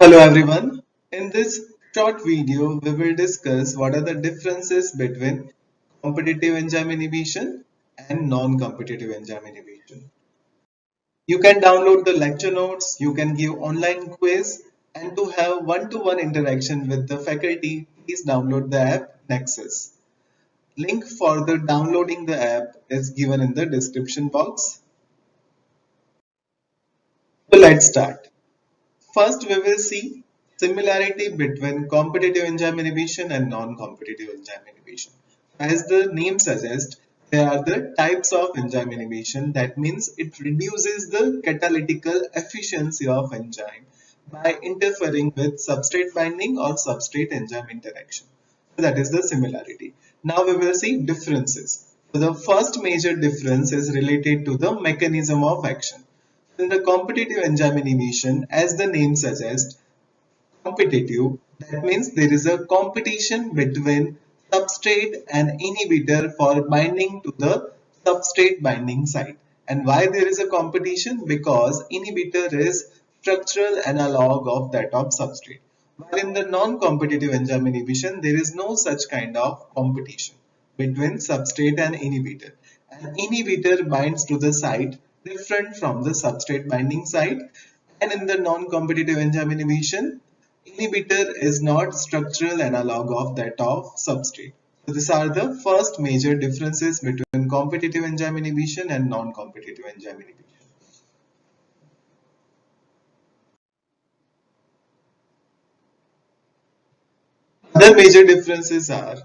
Hello everyone. In this short video, we will discuss what are the differences between competitive enzyme inhibition and non-competitive enzyme inhibition. You can download the lecture notes, you can give online quiz, and to have one-to-one interaction with the faculty, please download the app Nexus. Link for the downloading the app is given in the description box. So let's start. First, we will see similarity between competitive enzyme inhibition and non-competitive enzyme inhibition. As the name suggests, there are the types of enzyme inhibition. That means it reduces the catalytical efficiency of enzyme by interfering with substrate binding or substrate enzyme interaction. So that is the similarity. Now we will see differences. So the first major difference is related to the mechanism of action. In the competitive enzyme inhibition, as the name suggests, competitive, that means there is a competition between substrate and inhibitor for binding to the substrate binding site. And why there is a competition? Because inhibitor is structural analog of that of substrate. While in the non-competitive enzyme inhibition, there is no such kind of competition between substrate and inhibitor. An inhibitor binds to the site different from the substrate binding site, and in the non-competitive enzyme inhibition, inhibitor is not structural analog of that of substrate. So these are the first major differences between competitive enzyme inhibition and non-competitive enzyme inhibition. Other major differences are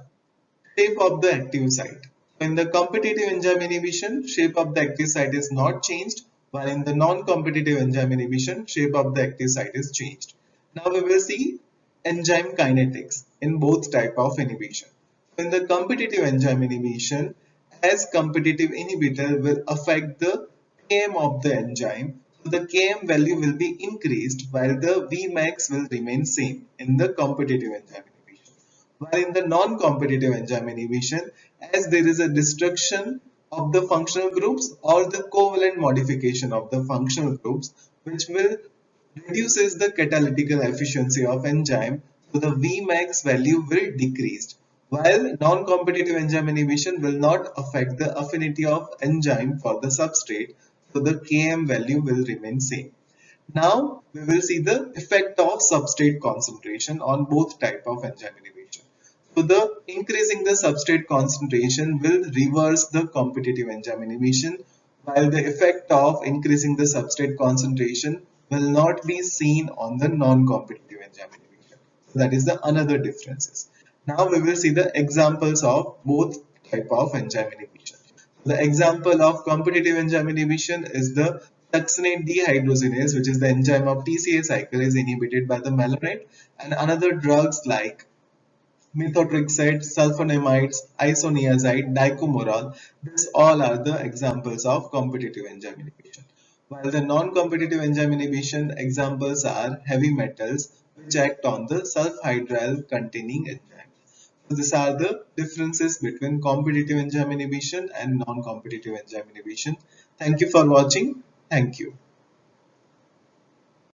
shape of the active site. In the competitive enzyme inhibition, shape of the active site is not changed, while in the non-competitive enzyme inhibition, shape of the active site is changed. Now we will see enzyme kinetics in both type of inhibition. In the competitive enzyme inhibition, as competitive inhibitor will affect the Km of the enzyme, so the Km value will be increased while the Vmax will remain same in the competitive enzyme inhibition. While in the non-competitive enzyme inhibition, as there is a destruction of the functional groups or the covalent modification of the functional groups, which will reduces the catalytical efficiency of enzyme, so the Vmax value will decrease. While non-competitive enzyme inhibition will not affect the affinity of enzyme for the substrate, so the Km value will remain same. Now we will see the effect of substrate concentration on both type of enzyme inhibition. So the increasing the substrate concentration will reverse the competitive enzyme inhibition, while the effect of increasing the substrate concentration will not be seen on the non-competitive enzyme inhibition. So that is the another differences. Now we will see the examples of both type of enzyme inhibition. The example of competitive enzyme inhibition is the succinate dehydrogenase, which is the enzyme of TCA cycle, is inhibited by the malonate, and another drugs like methotrexate, sulfonamides, isoniazide, dicumarol. These all are the examples of competitive enzyme inhibition. While the non-competitive enzyme inhibition examples are heavy metals which act on the sulfhydryl containing enzymes. So these are the differences between competitive enzyme inhibition and non-competitive enzyme inhibition. Thank you for watching. Thank you.